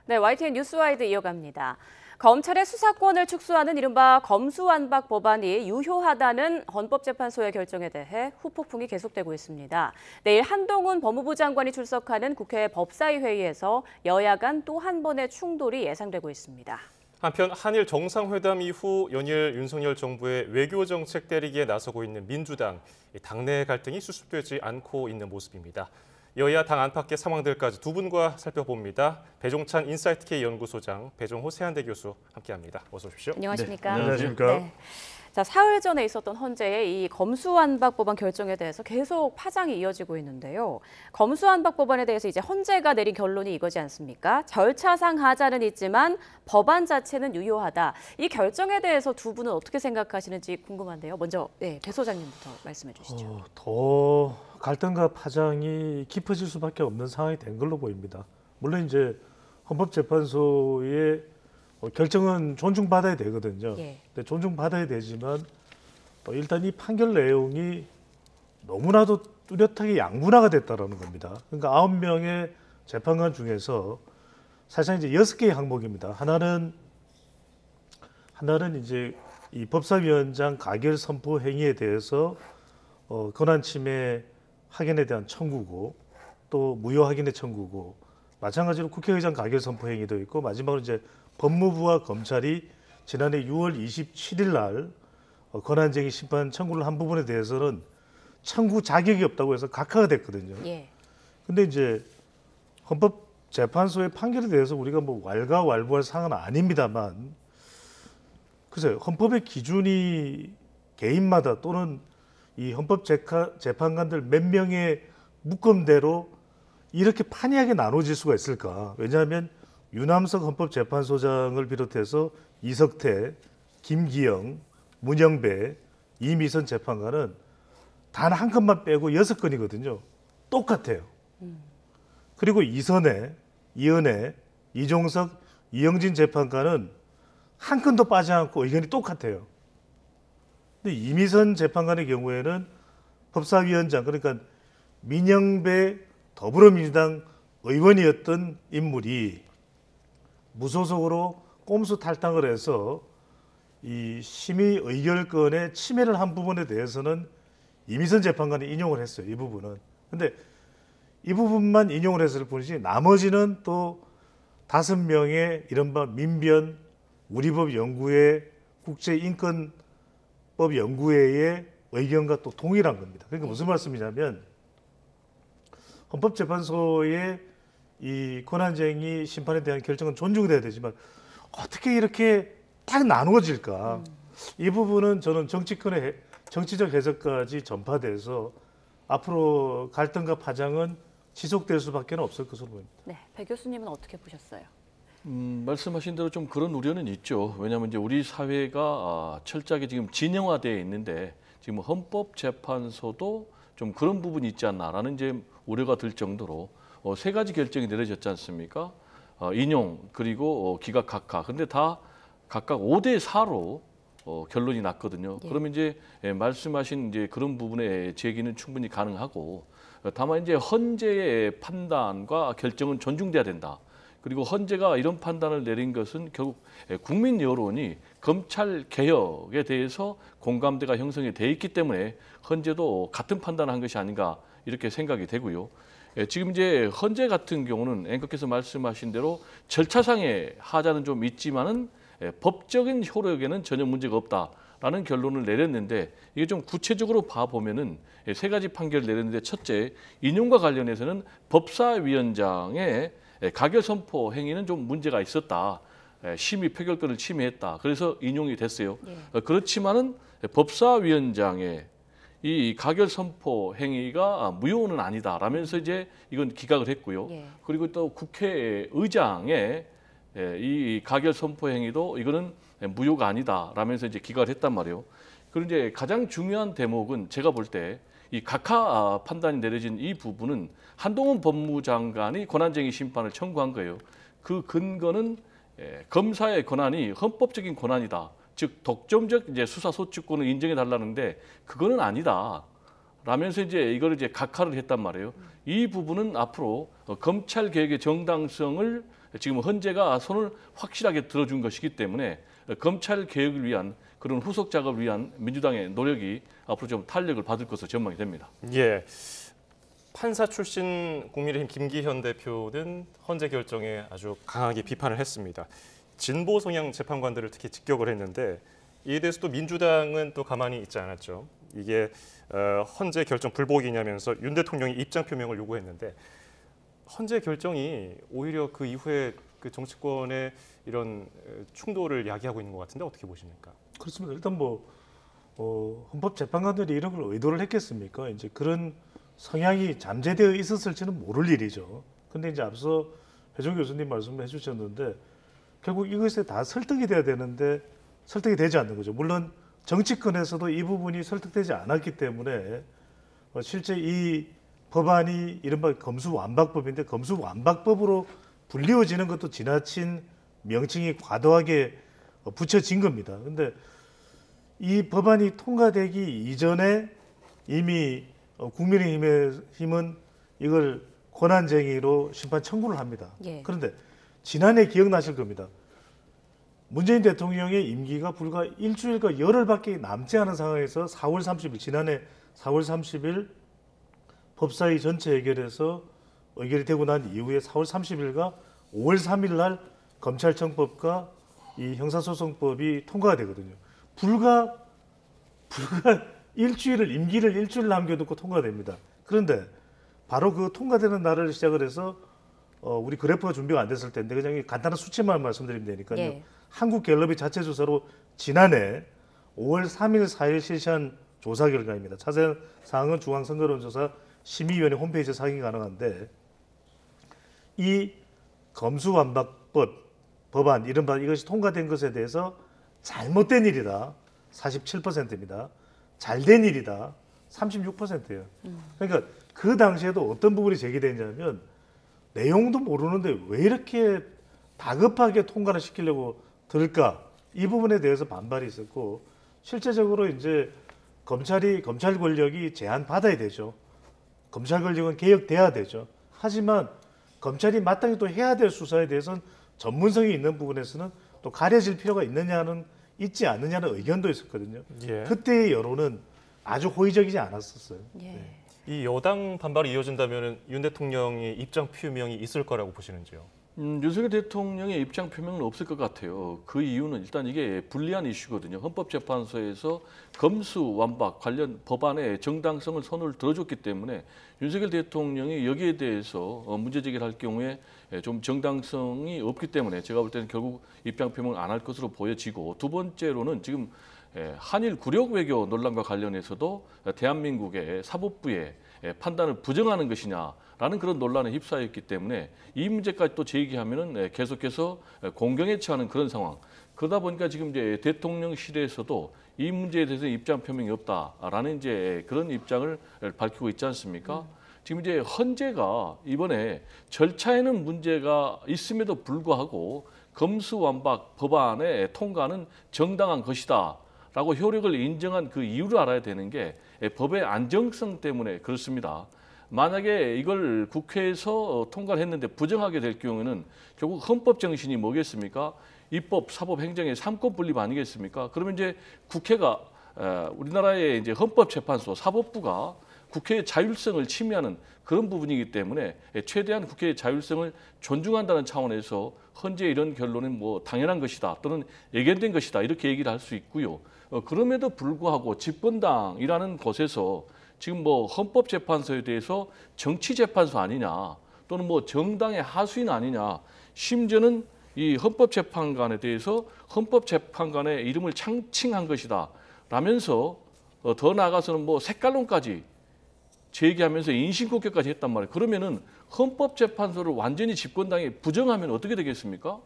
네, YTN 뉴스와이드 이어갑니다. 검찰의 수사권을 축소하는 이른바 검수완박 법안이 유효하다는 헌법재판소의 결정에 대해 후폭풍이 계속되고 있습니다. 내일 한동훈 법무부 장관이 출석하는 국회 법사위 회의에서 여야 간 또 한 번의 충돌이 예상되고 있습니다. 한편 한일 정상회담 이후 연일 윤석열 정부의 외교 정책 때리기에 나서고 있는 민주당, 당내 갈등이 수습되지 않고 있는 모습입니다. 여야 당 안팎의 상황들까지 두 분과 살펴봅니다. 배종찬 인사이트K 연구소장, 배종호 세한대 교수 함께합니다. 어서 오십시오. 안녕하십니까? 네, 안녕하십니까? 네. 자, 사흘 전에 있었던 헌재의 이 검수완박 법안 결정에 대해서 계속 파장이 이어지고 있는데요. 검수완박 법안에 대해서 이제 헌재가 내린 결론이 이거지 않습니까? 절차상 하자는 있지만 법안 자체는 유효하다. 이 결정에 대해서 두 분은 어떻게 생각하시는지 궁금한데요. 먼저 배 소장님부터 말씀해 주시죠. 더 갈등과 파장이 깊어질 수밖에 없는 상황이 된 걸로 보입니다. 물론 이제 헌법재판소의 결정은 존중받아야 되거든요. 근데 존중받아야 되지만 일단 이 판결 내용이 너무나도 뚜렷하게 양분화가 됐다라는 겁니다. 그러니까 9명의 재판관 중에서 사실상 이제 6개의 항목입니다. 하나는 이제 이 법사위원장 가결 선포 행위에 대해서 권한 침해 확인에 대한 청구고, 또 무효 확인의 청구고, 마찬가지로 국회의장 가결 선포 행위도 있고, 마지막으로 이제 법무부와 검찰이 지난해 6월 27일 날 권한쟁의 심판 청구를 한 부분에 대해서는 청구 자격이 없다고 해서 각하가 됐거든요. 근데 이제 헌법재판소의 판결에 대해서 우리가 뭐 왈가왈부할 사항은 아닙니다만, 글쎄요, 헌법의 기준이 개인마다 또는 이 헌법재판관들 몇 명의 묶음대로 이렇게 판이하게 나눠질 수가 있을까? 왜냐하면 유남석 헌법재판소장을 비롯해서 이석태, 김기영, 문영배, 이미선 재판관은 단 한 건만 빼고 6건이거든요. 똑같아요. 그리고 이선혜, 이은혜, 이종석, 이영진 재판관은 한 건도 빠지 않고 의견이 똑같아요. 근데 이미선 재판관의 경우에는 법사위원장, 그러니까 민영배 더불어민주당 의원이었던 인물이 무소속으로 꼼수 탈당을 해서 이 심의 의결권의 침해를 한 부분에 대해서는 이미선 재판관이 인용을 했어요. 이 부분은. 근데 이 부분만 인용을 했을 뿐이지 나머지는 또 5명의 이른바 민변 우리법 연구회 국제인권법 연구회의 의견과 또 동일한 겁니다. 그러니까 무슨 말씀이냐면 헌법재판소의 이 권한쟁의 심판에 대한 결정은 존중돼야 되지만 어떻게 이렇게 딱 나누어질까? 이 부분은 저는 정치적 해석까지 전파돼서 앞으로 갈등과 파장은 지속될 수밖에 없을 것으로 보입니다. 네, 배 교수님은 어떻게 보셨어요? 말씀하신 대로 좀 그런 우려는 있죠. 왜냐하면 이제 우리 사회가 철저하게 지금 진영화되어 있는데 지금 헌법재판소도 좀 그런 부분이 있지 않나라는 이제 우려가 들 정도로 3가지 결정이 내려졌지 않습니까? 인용 그리고 기각 각하. 근데 다 각각 5대 4로 결론이 났거든요. 그러면 이제 말씀하신 이제 그런 부분의 제기는 충분히 가능하고, 다만 이제 헌재의 판단과 결정은 존중돼야 된다. 그리고 헌재가 이런 판단을 내린 것은 결국 국민 여론이 검찰 개혁에 대해서 공감대가 형성이 돼 있기 때문에 헌재도 같은 판단을 한 것이 아닌가 이렇게 생각이 되고요. 지금 이제 헌재 같은 경우는 앵커께서 말씀하신 대로 절차상의 하자는 좀 있지만은 법적인 효력에는 전혀 문제가 없다라는 결론을 내렸는데, 이게 좀 구체적으로 봐보면은 3가지 판결을 내렸는데, 첫째, 인용과 관련해서는 법사위원장의 가결 선포 행위는 좀 문제가 있었다. 심의 표결권을 침해했다. 그래서 인용이 됐어요. 그렇지만은 법사위원장의 이 가결 선포 행위가 무효는 아니다라면서 이제 이건 기각을 했고요. 그리고 또 국회의장의 이 가결 선포 행위도 이거는 무효가 아니다라면서 이제 기각을 했단 말이에요. 그리고 이제 가장 중요한 대목은 제가 볼 때 이 각하 판단이 내려진 이 부분은 한동훈 법무장관이 권한쟁의 심판을 청구한 거예요. 그 근거는 검사의 권한이 헌법적인 권한이다. 즉 독점적 이제 수사 소추권을 인정해 달라는데 그거는 아니다. 라면서 이제 이걸 이제 각하를 했단 말이에요. 이 부분은 앞으로 검찰 개혁의 정당성을 지금 헌재가 손을 확실하게 들어준 것이기 때문에 검찰 개혁을 위한 그런 후속 작업을 위한 민주당의 노력이 앞으로 좀 탄력을 받을 것으로 전망이 됩니다. 예. 판사 출신 국민의힘 김기현 대표는 헌재 결정에 아주 강하게 비판을 했습니다. 진보 성향 재판관들을 특히 직격을 했는데 이에 대해서 또 민주당은 또 가만히 있지 않았죠. 이게 헌재 결정 불복이냐면서 윤 대통령이 입장 표명을 요구했는데 헌재 결정이 오히려 그 이후에 그 정치권의 이런 충돌을 야기하고 있는 것 같은데 어떻게 보십니까? 그렇습니다. 일단 헌법 재판관들이 이런 걸 의도를 했겠습니까? 이제 그런 성향이 잠재되어 있었을지는 모를 일이죠. 근데 이제 앞서 배종 교수님 말씀해 주셨는데 결국 이것에 다 설득이 돼야 되는데 설득이 되지 않는 거죠. 물론 정치권에서도 이 부분이 설득되지 않았기 때문에 실제 이 법안이 이른바 검수완박법인데 검수완박법으로 불리워지는 것도 지나친 명칭이 과도하게 붙여진 겁니다. 근데 이 법안이 통과되기 이전에 이미 국민의힘은 이걸 권한쟁의로 심판 청구를 합니다. 예. 그런데 지난해 기억나실 겁니다. 문재인 대통령의 임기가 불과 일주일과 열흘밖에 남지 않은 상황에서 4월 30일 지난해 4월 30일 법사위 전체 의결에서 의결이 되고 난 이후에 4월 30일과 5월 3일 날 검찰청법과 이 형사소송법이 통과가 되거든요. 불과 임기를 일주일 남겨두고 통과됩니다. 그런데 바로 그 통과되는 날을 시작을 해서 우리 그래프가 준비가 안 됐을 텐데 그냥 간단한 수치만 말씀드리면 되니까요. 예. 한국갤럽이 자체 조사로 지난해 5월 3일, 4일 실시한 조사 결과입니다. 자세한 사항은 중앙선거론조사 심의위원회 홈페이지에서 확인 가능한데 이 검수완박법 법안 이른바 이것이 통과된 것에 대해서 잘못된 일이다 47%입니다. 잘된 일이다 36%예요. 그러니까 그 당시에도 어떤 부분이 제기됐냐면 내용도 모르는데 왜 이렇게 다급하게 통과를 시키려고 들을까 이 부분에 대해서 반발이 있었고 실제적으로 이제 검찰 권력이 제한받아야 되죠. 검찰 권력은 개혁돼야 되죠. 하지만 검찰이 마땅히 또 해야 될 수사에 대해서는 전문성이 있는 부분에서는 또 가려질 필요가 있지 않느냐는 의견도 있었거든요. 예. 그때의 여론은 아주 호의적이지 않았었어요. 예. 네. 이 여당 반발이 이어진다면 윤 대통령의 입장 표명이 있을 거라고 보시는지요? 윤석열 대통령의 입장 표명은 없을 것 같아요. 그 이유는 일단 이게 불리한 이슈거든요. 헌법재판소에서 검수완박 관련 법안의 정당성을 손을 들어줬기 때문에 윤석열 대통령이 여기에 대해서 문제 제기를 할 경우에 좀 정당성이 없기 때문에 제가 볼 때는 결국 입장 표명을 안 할 것으로 보여지고 두 번째로는 지금 한일 굴욕 외교 논란과 관련해서도 대한민국의 사법부의 판단을 부정하는 것이냐라는 그런 논란에 휩싸였기 때문에 이 문제까지 또 제기하면은 계속해서 공경에 처하는 그런 상황. 그러다 보니까 지금 이제 대통령실에서도 이 문제에 대해서 입장 표명이 없다라는 이제 그런 입장을 밝히고 있지 않습니까? 지금 이제 헌재가 이번에 절차에는 문제가 있음에도 불구하고 검수완박 법안의 통과는 정당한 것이다. 라고 효력을 인정한 그 이유를 알아야 되는 게 법의 안정성 때문에 그렇습니다. 만약에 이걸 국회에서 통과를 했는데 부정하게 될 경우에는 결국 헌법 정신이 뭐겠습니까? 입법, 사법, 행정의 삼권 분립 아니겠습니까? 그러면 이제 국회가 우리나라의 이제 헌법재판소, 사법부가 국회의 자율성을 침해하는 그런 부분이기 때문에 최대한 국회의 자율성을 존중한다는 차원에서 헌재 이런 결론은 뭐 당연한 것이다 또는 예견된 것이다 이렇게 얘기를 할 수 있고요. 그럼에도 불구하고 집권당이라는 곳에서 지금 뭐 헌법재판소에 대해서 정치재판소 아니냐 또는 뭐 정당의 하수인 아니냐 심지어는 이 헌법재판관에 대해서 헌법재판관의 이름을 창칭한 것이다 라면서 더 나아가서는 뭐 색깔론까지 제기하면서 인신공격까지 했단 말이에요. 그러면은 헌법재판소를 완전히 집권당이 부정하면 어떻게 되겠습니까?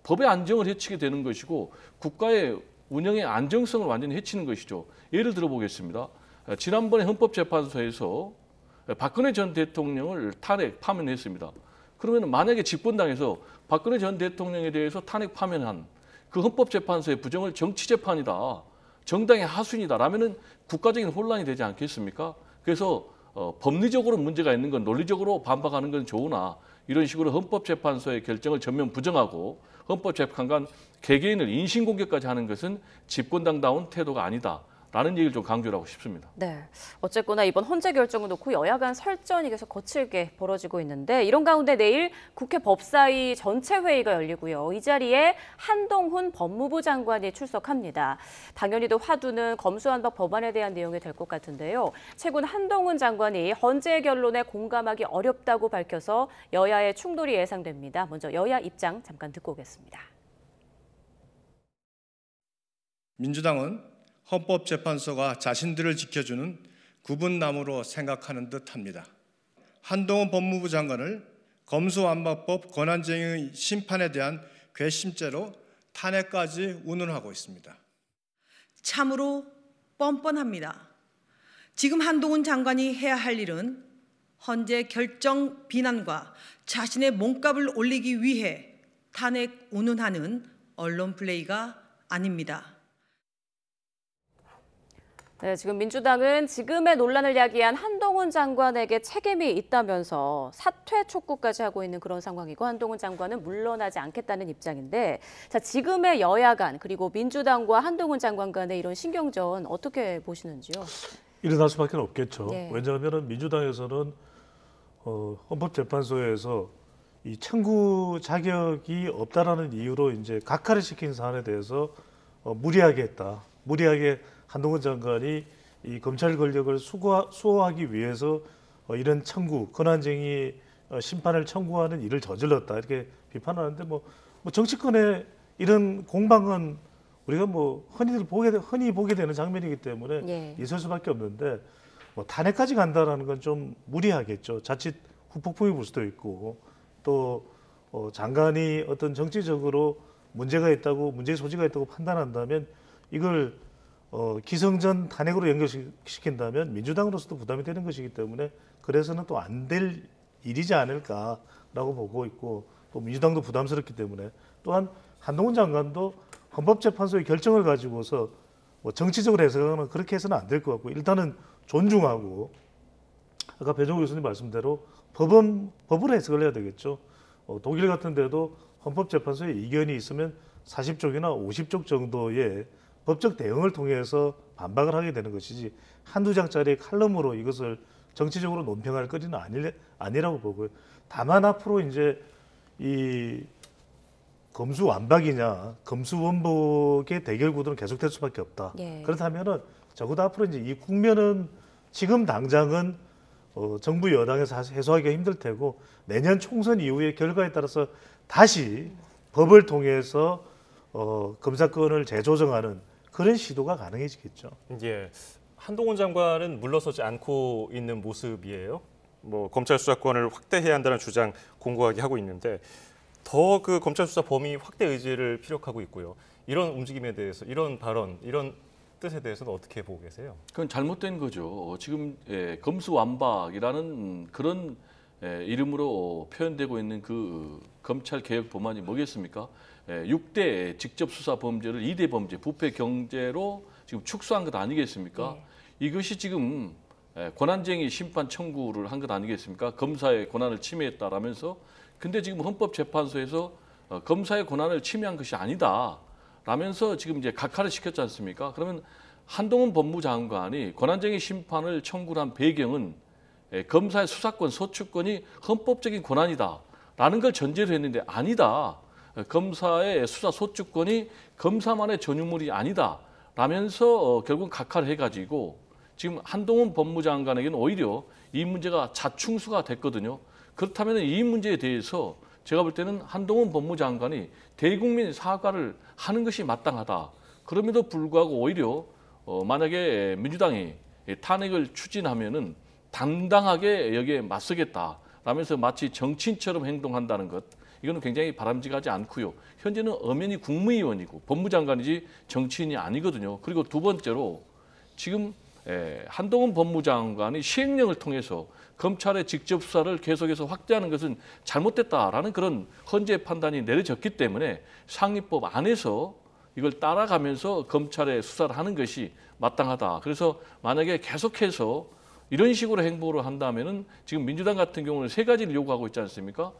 법의 안정을 해치게 되는 것이고 국가의 운영의 안정성을 완전히 해치는 것이죠. 예를 들어보겠습니다. 지난번에 헌법재판소에서 박근혜 전 대통령을 탄핵 파면했습니다. 그러면 만약에 집권당에서 박근혜 전 대통령에 대해서 탄핵 파면한 그 헌법재판소의 부정을 정치재판이다, 정당의 하수인이다 라면은 국가적인 혼란이 되지 않겠습니까? 그래서 법리적으로 문제가 있는 건 논리적으로 반박하는 건 좋으나 이런 식으로 헌법재판소의 결정을 전면 부정하고 헌법재판관 개개인을 인신공격까지 하는 것은 집권당다운 태도가 아니다라는 얘기를 좀 강조를 하고 싶습니다. 네, 어쨌거나 이번 헌재 결정을 놓고 여야 간 설전이 계속 거칠게 벌어지고 있는데 이런 가운데 내일 국회 법사위 전체 회의가 열리고요. 이 자리에 한동훈 법무부 장관이 출석합니다. 당연히도 화두는 검수완박 법안에 대한 내용이 될 것 같은데요. 최근 한동훈 장관이 헌재 결론에 공감하기 어렵다고 밝혀서 여야의 충돌이 예상됩니다. 먼저 여야 입장 잠깐 듣고 오겠습니다. 민주당은 헌법재판소가 자신들을 지켜주는 구분나무로 생각하는 듯합니다. 한동훈 법무부 장관을 검수완박법 권한쟁의 심판에 대한 괘씸죄로 탄핵까지 운운하고 있습니다. 참으로 뻔뻔합니다. 지금 한동훈 장관이 해야 할 일은 헌재 결정 비난과 자신의 몸값을 올리기 위해 탄핵 운운하는 언론 플레이가 아닙니다. 네, 지금 민주당은 지금의 논란을 야기한 한동훈 장관에게 책임이 있다면서 사퇴 촉구까지 하고 있는 그런 상황이고 한동훈 장관은 물러나지 않겠다는 입장인데 자, 지금의 여야 간 그리고 민주당과 한동훈 장관 간의 이런 신경전 어떻게 보시는지요? 일어날 수밖에 없겠죠. 네. 왜냐하면 민주당에서는 헌법재판소에서 이 청구 자격이 없다라는 이유로 이제 각하를 시킨 사안에 대해서 무리하게 했다. 무리하게 한동훈 장관이 이 검찰 권력을 수호하기 위해서 이런 청구, 권한쟁의 심판을 청구하는 일을 저질렀다 이렇게 비판하는데 뭐 정치권의 이런 공방은 우리가 뭐 흔히 보게 되는 장면이기 때문에 예. 있을 수밖에 없는데 뭐 탄핵까지 간다라는 건 좀 무리하겠죠. 자칫 후폭풍이 불 수도 있고 또 장관이 어떤 정치적으로 문제의 소지가 있다고 판단한다면 이걸 기성전 탄핵으로 연결시킨다면 민주당으로서도 부담이 되는 것이기 때문에 그래서는 또 안 될 일이지 않을까라고 보고 있고 또 민주당도 부담스럽기 때문에 또한 한동훈 장관도 헌법재판소의 결정을 가지고서 뭐 정치적으로 해석하면 그렇게 해서는 안 될 것 같고 일단은 존중하고 아까 배종우 교수님 말씀대로 법으로 해석을 해야 되겠죠. 독일 같은 데도 헌법재판소에 이견이 있으면 40쪽이나 50쪽 정도의 법적 대응을 통해서 반박을 하게 되는 것이지 한두 장짜리 칼럼으로 이것을 정치적으로 논평할 거리는 아니라고 보고요. 다만 앞으로 이제 이 검수완박이냐 검수원복의 대결 구도는 계속될 수밖에 없다. 예. 그렇다면은 적어도 앞으로 이제 이 국면은 지금 당장은 정부 여당에서 해소하기가 힘들 테고 내년 총선 이후의 결과에 따라서 다시 법을 통해서 검사권을 재조정하는 그런 시도가 가능해지겠죠. 예, 한동훈 장관은 물러서지 않고 있는 모습이에요. 뭐 검찰 수사권을 확대해야 한다는 주장 공고하게 하고 있는데 더 그 검찰 수사 범위 확대 의지를 피력하고 있고요. 이런 움직임에 대해서 이런 발언, 이런 뜻에 대해서는 어떻게 보고 계세요? 그건 잘못된 거죠. 지금 검수완박이라는 그런 이름으로 표현되고 있는 그 검찰 개혁 법안이 뭐겠습니까? 6대 직접 수사 범죄를 2대 범죄, 부패 경제로 지금 축소한 것 아니겠습니까? 이것이 지금 권한쟁의 심판 청구를 한 것 아니겠습니까? 검사의 권한을 침해했다라면서 근데 지금 헌법재판소에서 검사의 권한을 침해한 것이 아니다. 라면서 지금 이제 각하를 시켰지 않습니까? 그러면 한동훈 법무장관이 권한쟁의 심판을 청구한 배경은 검사의 수사권, 소추권이 헌법적인 권한이다. 라는 걸 전제로 했는데 아니다. 검사의 수사 소추권이 검사만의 전유물이 아니다. 라면서 결국 각하를 해가지고 지금 한동훈 법무장관에게는 오히려 이 문제가 자충수가 됐거든요. 그렇다면 이 문제에 대해서 제가 볼 때는 한동훈 법무장관이 대국민 사과를 하는 것이 마땅하다. 그럼에도 불구하고 오히려 만약에 민주당이 탄핵을 추진하면은 당당하게 여기에 맞서겠다. 라면서 마치 정치인처럼 행동한다는 것. 이거는 굉장히 바람직하지 않고요. 현재는 엄연히 국무위원이고 법무장관이지 정치인이 아니거든요. 그리고 두 번째로 지금 한동훈 법무장관이 시행령을 통해서 검찰의 직접 수사를 계속해서 확대하는 것은 잘못됐다라는 그런 헌재 판단이 내려졌기 때문에 상위법 안에서 이걸 따라가면서 검찰의 수사를 하는 것이 마땅하다. 그래서 만약에 계속해서 이런 식으로 행보를 한다면은 지금 민주당 같은 경우는 세 가지를 요구하고 있지 않습니까?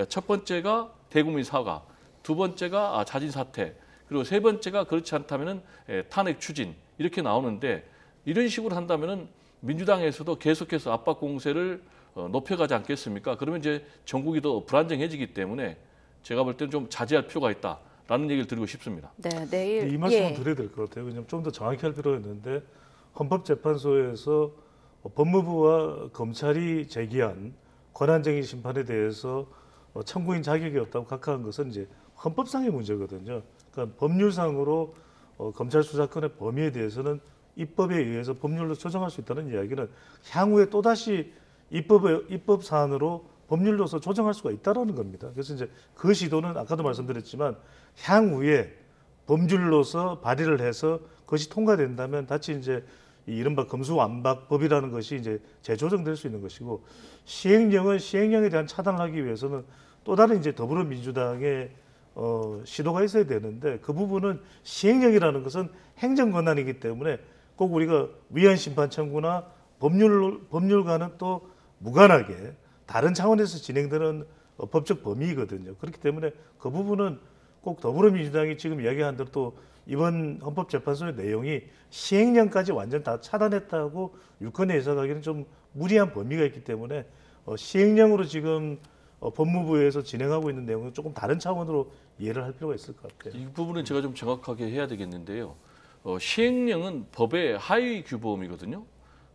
첫 번째가 대국민 사과, 두 번째가 자진 사퇴, 그리고 세 번째가 그렇지 않다면은 탄핵 추진 이렇게 나오는데 이런 식으로 한다면은 민주당에서도 계속해서 압박 공세를 높여가지 않겠습니까? 그러면 이제 전국이 더 불안정해지기 때문에 제가 볼 때는 좀 자제할 필요가 있다라는 얘기를 드리고 싶습니다. 네, 내일 이 말씀은 드려야 될 것 같아요. 왜냐하면 좀 더 정확히 할 필요가 있는데 헌법재판소에서 법무부와 검찰이 제기한 권한쟁의 심판에 대해서 청구인 자격이 없다고 각하한 것은 이제 헌법상의 문제거든요. 그러니까 법률상으로 검찰 수사권의 범위에 대해서는 입법에 의해서 법률로 조정할 수 있다는 이야기는 향후에 또다시 입법 사안으로 법률로서 조정할 수가 있다라는 겁니다. 그래서 이제 그 시도는 아까도 말씀드렸지만 향후에 법률로서 발의를 해서 그것이 통과된다면 다시 이제 이 이른바 검수완박법이라는 것이 이제 재조정될 수 있는 것이고 시행령은 시행령에 대한 차단을 하기 위해서는 또 다른 이제 더불어민주당의 시도가 있어야 되는데 그 부분은 시행령이라는 것은 행정 권한이기 때문에 꼭 우리가 위헌 심판 청구나 법률과는 또 무관하게 다른 차원에서 진행되는 법적 범위이거든요. 그렇기 때문에 그 부분은 꼭 더불어민주당이 지금 이야기한 대로 또 이번 헌법재판소의 내용이 시행령까지 완전 다 차단했다고 유권에 해석하기는 좀 무리한 범위가 있기 때문에 시행령으로 지금 법무부에서 진행하고 있는 내용은 조금 다른 차원으로 이해를 할 필요가 있을 것 같아요. 이 부분은 제가 좀 정확하게 해야 되겠는데요. 시행령은 법의 하위 규범이거든요.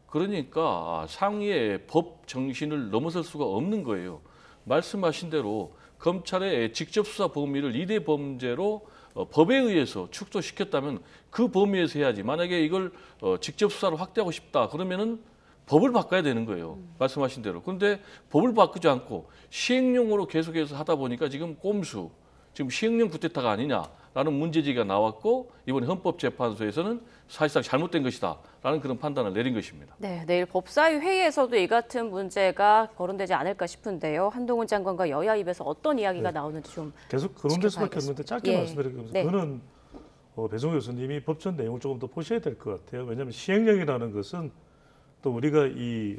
그러니까 상위의 법 정신을 넘어설 수가 없는 거예요. 말씀하신 대로 검찰의 직접 수사 범위를 2대 범죄로 법에 의해서 축소시켰다면 그 범위에서 해야지. 만약에 이걸 직접 수사를 확대하고 싶다 그러면은 법을 바꿔야 되는 거예요. 말씀하신 대로. 그런데 법을 바꾸지 않고 시행령으로 계속해서 하다 보니까 지금 꼼수, 지금 시행령 구태타가 아니냐라는 문제제기가 나왔고 이번에 헌법재판소에서는 사실상 잘못된 것이다라는 그런 판단을 내린 것입니다. 네, 내일 법사위 회의에서도 이 같은 문제가 거론되지 않을까 싶은데요. 한동훈 장관과 여야 입에서 어떤 이야기가 나오는지 좀 계속 거론될 수밖에 없는데 짧게 말씀드리겠습니다. 네. 저는 배종호 교수님이 법전 내용을 조금 더 보셔야 될 것 같아요. 왜냐하면 시행령이라는 것은 또 우리가 이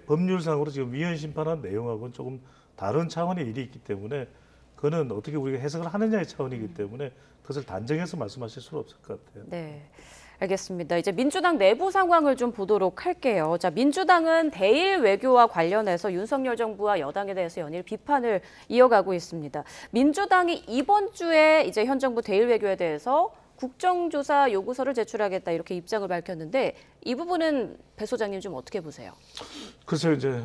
법률상으로 지금 위헌 심판한 내용하고는 조금 다른 차원의 일이 있기 때문에 그거는 어떻게 우리가 해석을 하느냐의 차원이기 때문에 그것을 단정해서 말씀하실 수는 없을 것 같아요. 네. 알겠습니다. 이제 민주당 내부 상황을 좀 보도록 할게요. 자, 민주당은 대일 외교와 관련해서 윤석열 정부와 여당에 대해서 연일 비판을 이어가고 있습니다. 민주당이 이번 주에 이제 현 정부 대일 외교에 대해서 국정조사 요구서를 제출하겠다 이렇게 입장을 밝혔는데 이 부분은 배 소장님 좀 어떻게 보세요? 글쎄요, 이제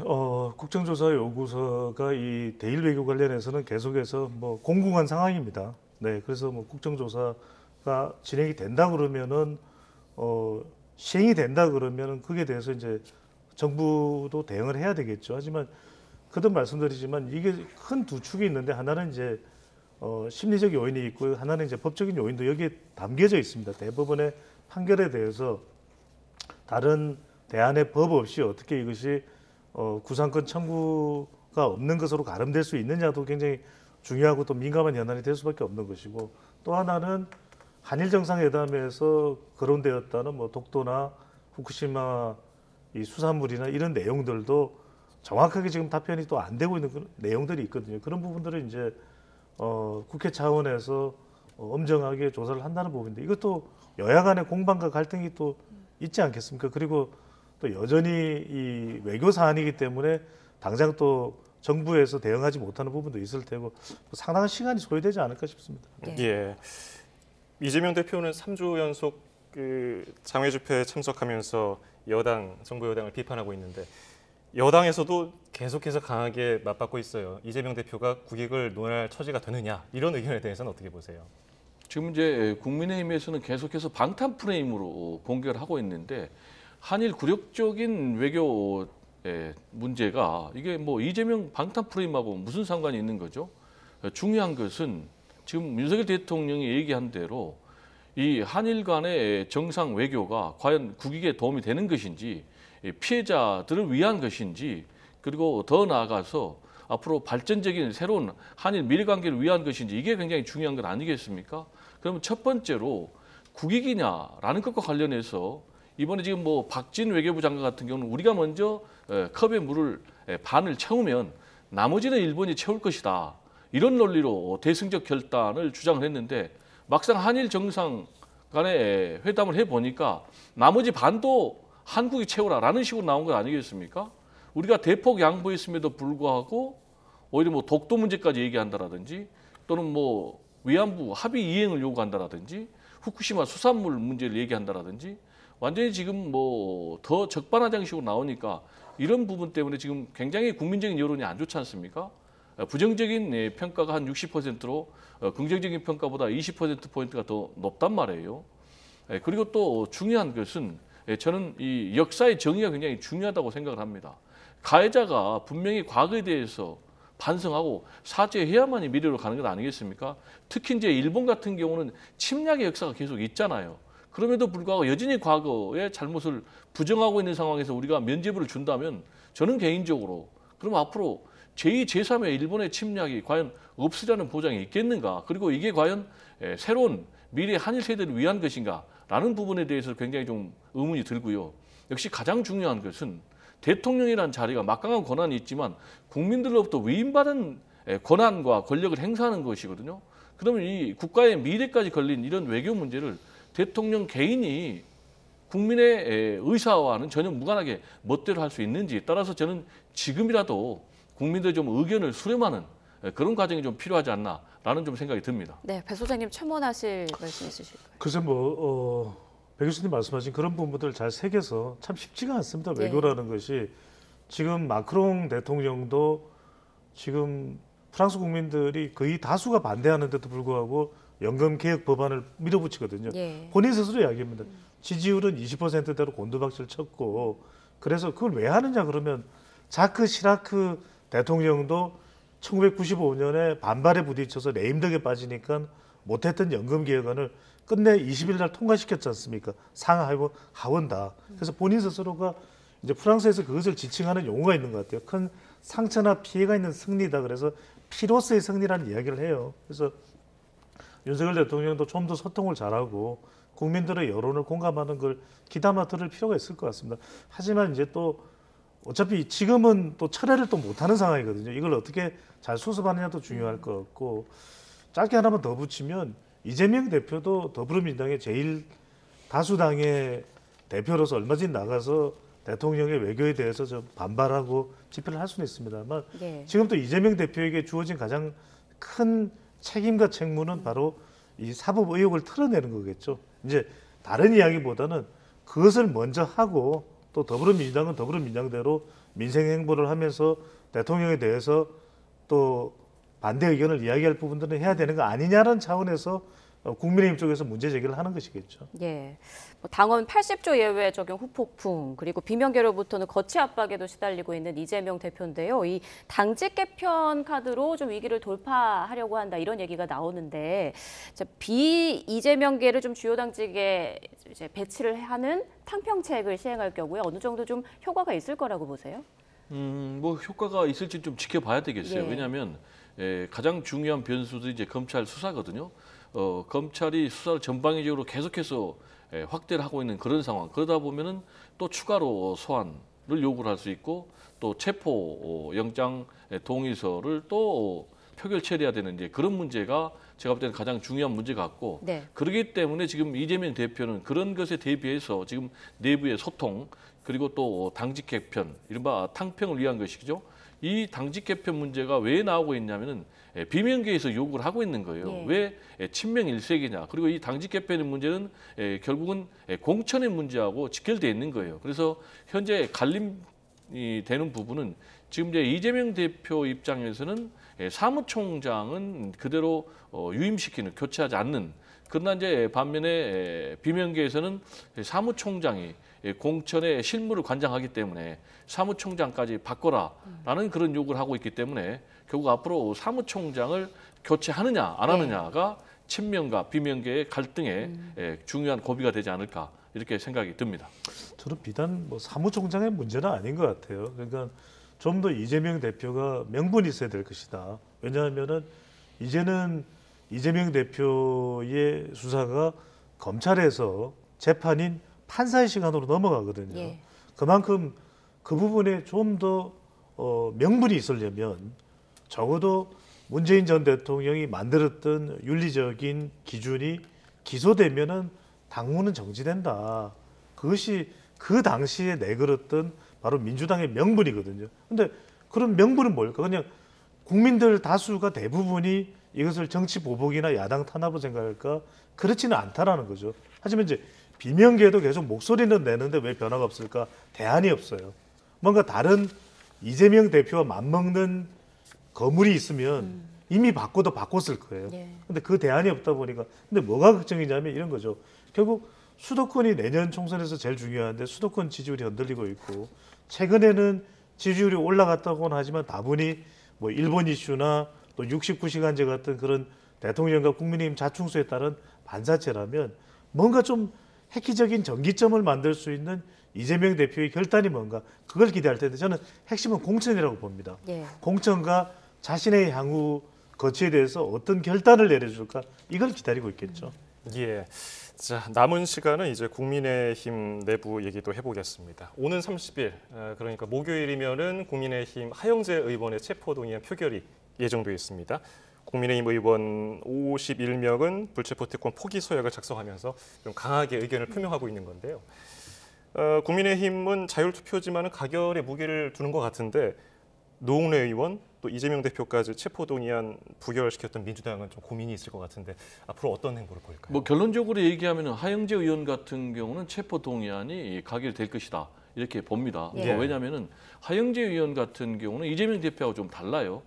국정조사 요구서가 이 대일 외교 관련해서는 계속해서 뭐 공공한 상황입니다. 네, 그래서 뭐 국정조사가 진행이 된다 그러면은 시행이 된다 그러면은 그에 대해서 이제 정부도 대응을 해야 되겠죠. 하지만 그도 말씀드리지만 이게 큰 두 축이 있는데 하나는 이제 심리적 요인이 있고 하나는 이제 법적인 요인도 여기에 담겨져 있습니다. 대법원의 판결에 대해서 다른 대안의 법 없이 어떻게 이것이 구상권 청구가 없는 것으로 가름될 수 있느냐도 굉장히 중요하고 또 민감한 현안이 될 수밖에 없는 것이고 또 하나는 한일 정상회담에서 거론되었다는 뭐 독도나 후쿠시마 이 수산물이나 이런 내용들도 정확하게 지금 답변이 또 안 되고 있는 그런 내용들이 있거든요. 그런 부분들은 이제 국회 차원에서 엄정하게 조사를 한다는 부분인데 이것도 여야 간의 공방과 갈등이 또 있지 않겠습니까? 그리고 또 여전히 이 외교 사안이기 때문에 당장 또 정부에서 대응하지 못하는 부분도 있을 테고 상당한 시간이 소요되지 않을까 싶습니다. 예. 이재명 대표는 3주 연속 그 장외 집회에 참석하면서 정부 여당을 비판하고 있는데 여당에서도 계속해서 강하게 맞받고 있어요. 이재명 대표가 국익을 논할 처지가 되느냐 이런 의견에 대해서는 어떻게 보세요? 지금 이제 국민의힘에서는 계속해서 방탄 프레임으로 공격을 하고 있는데 한일 굴욕적인 외교 문제가 이게 뭐 이재명 방탄 프레임하고 무슨 상관이 있는 거죠? 중요한 것은 지금 윤석열 대통령이 얘기한 대로 이 한일 간의 정상 외교가 과연 국익에 도움이 되는 것인지 피해자들을 위한 것인지 그리고 더 나아가서 앞으로 발전적인 새로운 한일 미래 관계를 위한 것인지 이게 굉장히 중요한 것 아니겠습니까? 그러면 첫 번째로 국익이냐라는 것과 관련해서 이번에 지금 뭐 박진 외교부 장관 같은 경우는 우리가 먼저 컵에 물을 반을 채우면 나머지는 일본이 채울 것이다. 이런 논리로 대승적 결단을 주장을 했는데 막상 한일 정상 간의 회담을 해보니까 나머지 반도 한국이 채우라라는 식으로 나온 것 아니겠습니까? 우리가 대폭 양보했음에도 불구하고 오히려 뭐 독도 문제까지 얘기한다라든지 또는 뭐 위안부 합의 이행을 요구한다라든지 후쿠시마 수산물 문제를 얘기한다라든지 완전히 지금 뭐 더 적반하장식으로 나오니까 이런 부분 때문에 지금 굉장히 국민적인 여론이 안 좋지 않습니까? 부정적인 평가가 한 60%로 긍정적인 평가보다 20%포인트가 더 높단 말이에요. 그리고 또 중요한 것은 저는 이 역사의 정의가 굉장히 중요하다고 생각을 합니다. 가해자가 분명히 과거에 대해서 반성하고 사죄해야만이 미래로 가는 것 아니겠습니까? 특히 이제 일본 같은 경우는 침략의 역사가 계속 있잖아요. 그럼에도 불구하고 여전히 과거의 잘못을 부정하고 있는 상황에서 우리가 면죄부를 준다면 저는 개인적으로 그럼 앞으로 제2, 제3의 일본의 침략이 과연 없으려는 보장이 있겠는가? 그리고 이게 과연 새로운 미래 한일 세대를 위한 것인가? 라는 부분에 대해서 굉장히 좀 의문이 들고요. 역시 가장 중요한 것은 대통령이라는 자리가 막강한 권한이 있지만 국민들로부터 위임받은 권한과 권력을 행사하는 것이거든요. 그러면 이 국가의 미래까지 걸린 이런 외교 문제를 대통령 개인이 국민의 의사와는 전혀 무관하게 멋대로 할 수 있는지 따라서 저는 지금이라도 국민들의 좀 의견을 수렴하는 그런 과정이 좀 필요하지 않나라는 좀 생각이 듭니다. 네, 배 소장님 첨언하실 말씀 있으실까요? 글쎄 배 교수님 말씀하신 그런 부분들을 잘 새겨서 참 쉽지가 않습니다. 네. 외교라는 것이 지금 마크롱 대통령도 지금 프랑스 국민들이 거의 다수가 반대하는데도 불구하고 연금 개혁 법안을 밀어붙이거든요. 예. 본인 스스로 이야기합니다. 지지율은 20%대로 곤두박질 쳤고 그래서 그걸 왜 하느냐 그러면 자크 시라크 대통령도 1995년에 반발에 부딪혀서 레임덕에 빠지니까 못했던 연금 개혁안을 끝내 20일 날 통과시켰지 않습니까? 상하이고 하원다. 그래서 본인 스스로가 이제 프랑스에서 그것을 지칭하는 용어가 있는 것 같아요. 큰 상처나 피해가 있는 승리다. 그래서 피로스의 승리라는 이야기를 해요. 그래서 윤석열 대통령도 좀 더 소통을 잘하고 국민들의 여론을 공감하는 걸 귀담아 들을 필요가 있을 것 같습니다. 하지만 이제 또 어차피 지금은 또 철회를 또 못하는 상황이거든요. 이걸 어떻게 잘 수습하느냐도 중요할 것 같고 짧게 하나만 더 붙이면 이재명 대표도 더불어민주당의 제일 다수당의 대표로서 얼마 전에 나가서 대통령의 외교에 대해서 좀 반발하고 집회를 할 수는 있습니다만 예. 지금 또 이재명 대표에게 주어진 가장 큰 책임과 책무는 바로 이 사법 의혹을 털어내는 거겠죠. 이제 다른 이야기보다는 그것을 먼저 하고 또 더불어민주당은 더불어민주당대로 민생 행보를 하면서 대통령에 대해서 또 반대 의견을 이야기할 부분들은 해야 되는 거 아니냐는 차원에서 국민의힘 쪽에서 문제 제기를 하는 것이겠죠. 예. 뭐 당원 80조 예외 적용 후폭풍 그리고 비명계로부터는 거취 압박에도 시달리고 있는 이재명 대표인데요. 이 당직 개편 카드로 좀 위기를 돌파하려고 한다 이런 얘기가 나오는데 비이재명계를 좀 주요 당직에 이제 배치를 하는 탕평책을 시행할 경우에 어느 정도 좀 효과가 있을 거라고 보세요? 뭐 효과가 있을지 좀 지켜봐야 되겠어요. 예. 왜냐하면 가장 중요한 변수도 이제 검찰 수사거든요. 검찰이 수사를 전방위적으로 계속해서 확대를 하고 있는 그런 상황. 그러다 보면은 또 추가로 소환을 요구를 할 수 있고 또 체포 영장 동의서를 또 표결 처리해야 되는 이제 그런 문제가 제가 볼 때는 가장 중요한 문제 같고 네. 그렇기 때문에 지금 이재명 대표는 그런 것에 대비해서 지금 내부의 소통 그리고 또 당직 개편 이른바 탕평을 위한 것이죠. 이 당직 개편 문제가 왜 나오고 있냐면은 비명계에서 요구를 하고 있는 거예요. 예. 왜 친명 일색이냐. 그리고 이 당직 개편의 문제는 결국은 공천의 문제하고 직결되어 있는 거예요. 그래서 현재 갈림이 되는 부분은 지금 이제 이재명 대표 입장에서는 사무총장은 그대로 유임시키는 교체하지 않는 그러나 이제 반면에 비명계에서는 사무총장이 공천의 실무를 관장하기 때문에 사무총장까지 바꿔라라는 그런 요구를 하고 있기 때문에 결국 앞으로 사무총장을 교체하느냐 안 하느냐가 친명과 비명계의 갈등의 중요한 고비가 되지 않을까 이렇게 생각이 듭니다. 저는 비단 뭐 사무총장의 문제는 아닌 것 같아요. 그러니까 좀 더 이재명 대표가 명분이 있어야 될 것이다. 왜냐하면은 이제는 이재명 대표의 수사가 검찰에서 재판인 판사의 시간으로 넘어가거든요. 예. 그만큼 그 부분에 좀 더 명분이 있으려면 적어도 문재인 전 대통령이 만들었던 윤리적인 기준이 기소되면은 당무는 정지된다. 그것이 그 당시에 내걸었던 바로 민주당의 명분이거든요. 근데 그런 명분은 뭘까? 그냥 국민들 다수가 대부분이 이것을 정치 보복이나 야당 탄압으로 생각할까? 그렇지는 않다라는 거죠. 하지만 이제 비명계도 계속 목소리는 내는데 왜 변화가 없을까? 대안이 없어요. 뭔가 다른 이재명 대표와 맞먹는 거물이 있으면 이미 바꿔도 바꿨을 거예요. 예. 근데 그 대안이 없다 보니까 근데 뭐가 걱정이냐면 이런 거죠. 결국 수도권이 내년 총선에서 제일 중요한데 수도권 지지율이 흔들리고 있고 최근에는 지지율이 올라갔다고는 하지만 다분히 뭐 일본 이슈나 또 69시간제 같은 그런 대통령과 국민의힘 자충수에 따른 반사체라면 뭔가 좀 획기적인 전기점을 만들 수 있는 이재명 대표의 결단이 뭔가 그걸 기대할 텐데 저는 핵심은 공천이라고 봅니다. 예. 공천과 자신의 향후 거취에 대해서 어떤 결단을 내려줄까 이걸 기다리고 있겠죠. 예. 자, 남은 시간은 이제 국민의힘 내부 얘기도 해보겠습니다. 오는 30일, 그러니까 목요일이면은 국민의힘 하영재 의원의 체포동의안 표결이 예정돼 있습니다. 국민의힘 의원 51명은 불체포 특권 포기 서약을 작성하면서 좀 강하게 의견을 표명하고 있는 건데요. 국민의힘은 자율투표지만은 가결에 무게를 두는 것 같은데 노웅래 의원 또 이재명 대표까지 체포동의안 부결시켰던 민주당은 좀 고민이 있을 것 같은데 앞으로 어떤 행보를 보일까요? 뭐 결론적으로 얘기하면 하영재 의원 같은 경우는 체포동의안이 가결될 것이다 이렇게 봅니다. 예. 왜냐하면 하영재 의원 같은 경우는 이재명 대표하고 좀 달라요.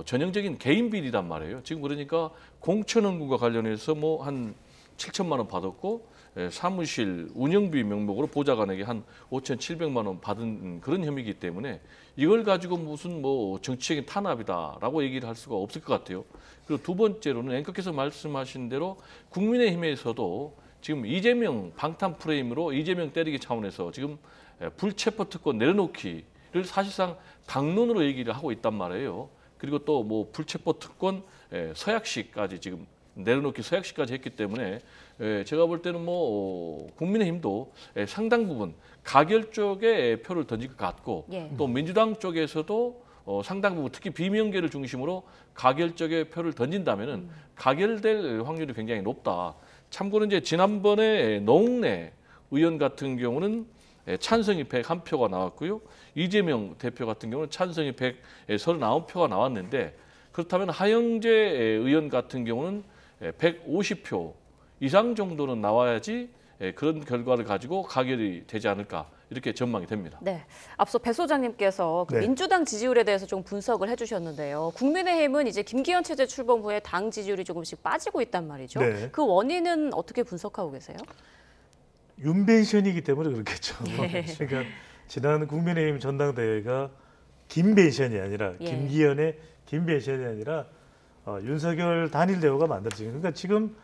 전형적인 개인 비리란 말이에요. 지금 그러니까 공천원과 관련해서 뭐 한 7천만 원 받았고 사무실 운영비 명목으로 보좌관에게 한 5,700만 원 받은 그런 혐의이기 때문에 이걸 가지고 무슨 뭐 정치적인 탄압이다라고 얘기를 할 수가 없을 것 같아요. 그리고 두 번째로는 앵커께서 말씀하신 대로 국민의힘에서도 지금 이재명 방탄 프레임으로 이재명 때리기 차원에서 지금 불체포 특권 내려놓기를 사실상 당론으로 얘기를 하고 있단 말이에요. 그리고 또 뭐 불체포 특권 서약식까지 지금 내려놓기 서약식까지 했기 때문에 제가 볼 때는 뭐 국민의힘도 상당 부분 가결 쪽에 표를 던질 것 같고 예. 또 민주당 쪽에서도 상당 부분 특히 비명계를 중심으로 가결 쪽에 표를 던진다면은 가결될 확률이 굉장히 높다. 참고로 이제 지난번에 노웅래 의원 같은 경우는 찬성이 101표가 나왔고요. 이재명 대표 같은 경우는 찬성이 139표가 나왔는데 그렇다면 하영재 의원 같은 경우는 150표 이상 정도는 나와야지 그런 결과를 가지고 가결이 되지 않을까 이렇게 전망이 됩니다. 네, 앞서 배 소장님께서 그 네. 민주당 지지율에 대해서 좀 분석을 해주셨는데요. 국민의힘은 이제 김기현 체제 출범 후에 당 지지율이 조금씩 빠지고 있단 말이죠. 네. 그 원인은 어떻게 분석하고 계세요? 윤벤션이기 때문에 그렇겠죠. 예. 그러니까 지난 국민의힘 전당대회가 김벤션이 아니라 예. 김기현의 김벤션이 아니라 윤석열 단일 대우가 만들어진 거예요. 그러니까 지금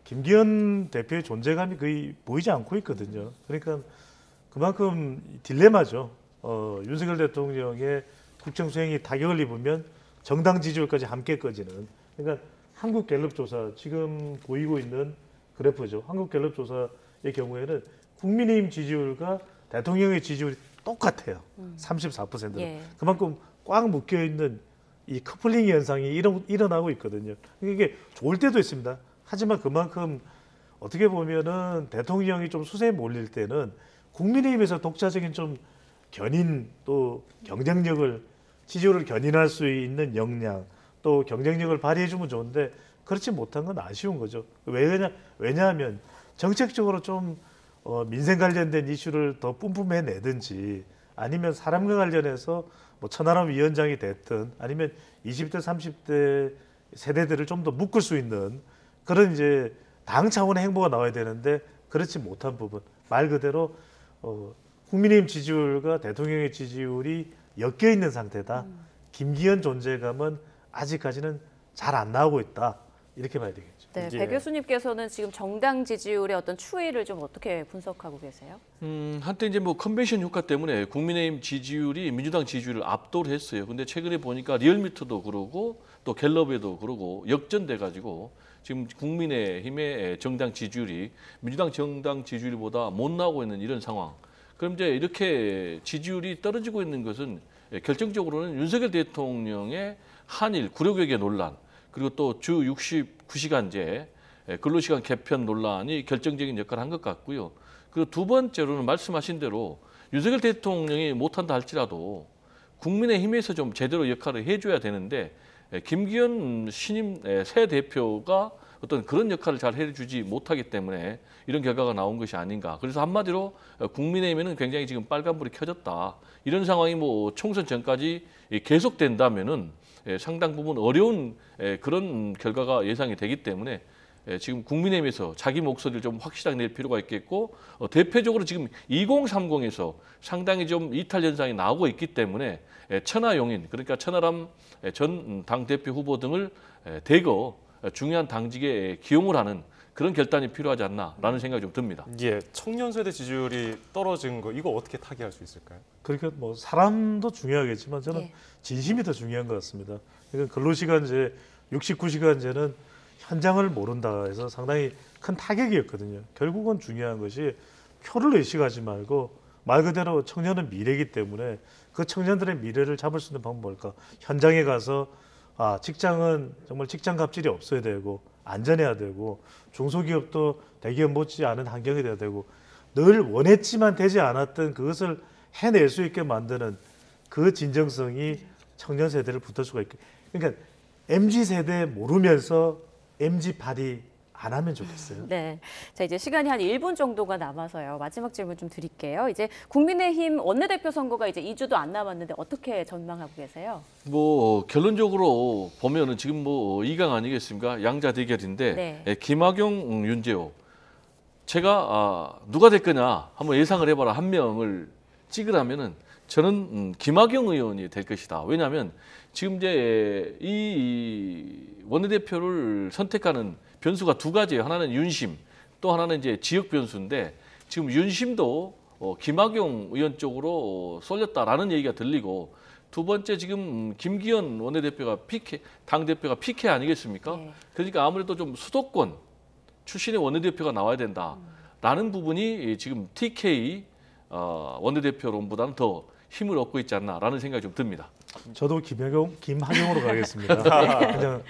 김기현 대표의 존재감이 거의 보이지 않고 있거든요. 그러니까 그만큼 딜레마죠. 윤석열 대통령의 국정 수행이 타격을 입으면 정당 지지율까지 함께 꺼지는. 그러니까 한국갤럽조사 지금 보이고 있는 그래프죠. 한국갤럽조사의 경우에는 국민의힘 지지율과 대통령의 지지율이 똑같아요. 34%로. 예. 그만큼 꽉 묶여 있는 이 커플링 현상이 일어나고 있거든요. 이게 좋을 때도 있습니다. 하지만 그만큼 어떻게 보면은 대통령이 좀 수세에 몰릴 때는 국민의힘에서 독자적인 좀 견인 또 경쟁력을 지지율을 견인할 수 있는 역량 또 경쟁력을 발휘해주면 좋은데 그렇지 못한 건 아쉬운 거죠. 왜냐하면 정책적으로 좀 민생 관련된 이슈를 더 뿜뿜해내든지 아니면 사람과 관련해서 뭐 천하람 위원장이 됐든 아니면 20대 30대 세대들을 좀 더 묶을 수 있는 그런 이제 당 차원의 행보가 나와야 되는데 그렇지 못한 부분 말 그대로 국민의힘 지지율과 대통령의 지지율이 엮여 있는 상태다. 김기현 존재감은 아직까지는 잘 안 나오고 있다. 이렇게 봐야 되겠죠. 네, 예. 배 교수님께서는 지금 정당 지지율의 어떤 추이를 좀 어떻게 분석하고 계세요? 한때 이제 뭐 컨벤션 효과 때문에 국민의힘 지지율이 민주당 지지율을 압도를 했어요. 근데 최근에 보니까 리얼미터도 그러고 또 갤럽에도 그러고 역전돼 가지고 지금 국민의힘의 정당 지지율이 민주당 정당 지지율보다 못 나오고 있는 이런 상황. 그럼 이제 이렇게 지지율이 떨어지고 있는 것은 결정적으로는 윤석열 대통령의 한일 구력외교 논란, 그리고 또 주 69시간제 근로시간 개편 논란이 결정적인 역할을 한 것 같고요. 그리고 두 번째로는 말씀하신 대로 윤석열 대통령이 못한다 할지라도 국민의힘에서 좀 제대로 역할을 해줘야 되는데 김기현 신임 새 대표가 어떤 그런 역할을 잘 해주지 못하기 때문에 이런 결과가 나온 것이 아닌가. 그래서 한마디로 국민의힘에는 굉장히 지금 빨간불이 켜졌다. 이런 상황이 뭐 총선 전까지 계속된다면은 상당 부분 어려운 그런 결과가 예상이 되기 때문에 지금 국민의힘에서 자기 목소리를 좀 확실하게 낼 필요가 있겠고 대표적으로 지금 2030에서 상당히 좀 이탈 현상이 나오고 있기 때문에 천하용인 그러니까 천하람 전 당대표 후보 등을 대거 중요한 당직에 기용을 하는 그런 결단이 필요하지 않나라는 생각이 좀 듭니다. 예, 청년 세대 지지율이 떨어진 거 이거 어떻게 타개할 수 있을까요? 그러니까 뭐 사람도 중요하겠지만 저는 예. 진심이 더 중요한 것 같습니다. 그러니까 근로시간제 69시간제는 현장을 모른다 해서 상당히 큰 타격이었거든요. 결국은 중요한 것이 표를 의식하지 말고 말 그대로 청년은 미래이기 때문에 그 청년들의 미래를 잡을 수 있는 방법은 뭘까? 현장에 가서 직장은 정말 직장 갑질이 없어야 되고 안전해야 되고 중소기업도 대기업 못지 않은 환경이 돼야 되고 늘 원했지만 되지 않았던 그것을 해낼 수 있게 만드는 그 진정성이 청년 세대를 붙을 수가 있고 그러니까 MZ세대 모르면서 MZ파리 안 하면 좋겠어요. 네. 자, 이제 시간이 한 1분 정도가 남아서요. 마지막 질문 좀 드릴게요. 이제 국민의힘 원내대표 선거가 이제 2주도 안 남았는데 어떻게 전망하고 계세요? 뭐 결론적으로 보면은 지금 뭐 2강 아니겠습니까? 양자 대결인데 네. 김학용, 윤재호 제가 누가 될 거냐 한번 예상을 해봐라 한 명을 찍으라면은 저는 김학용 의원이 될 것이다. 왜냐하면 지금 이제 이 원내대표를 선택하는 변수가 두 가지예요. 하나는 윤심, 또 하나는 이제 지역 변수인데 지금 윤심도 김학용 의원 쪽으로 쏠렸다라는 얘기가 들리고 두 번째 지금 김기현 원내대표가 당 대표가 PK 아니겠습니까? 네. 그러니까 아무래도 좀 수도권 출신의 원내대표가 나와야 된다라는 부분이 지금 TK 원내대표론보다는 더 힘을 얻고 있지 않나라는 생각이 좀 듭니다. 저도 김학용으로 가겠습니다. 그냥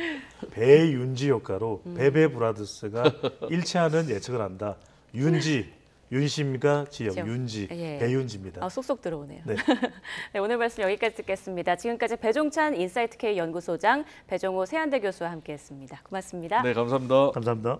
배윤지 효과로 배배 브라더스가 일치하는 예측을 한다. 윤심과 지역, 지역. 윤지, 예. 배윤지입니다. 쏙쏙 들어오네요. 네. 네, 오늘 말씀 여기까지 듣겠습니다. 지금까지 배종찬 인사이트 K 연구소장, 배종호 세한대 교수와 함께했습니다. 고맙습니다. 네, 감사합니다. 감사합니다.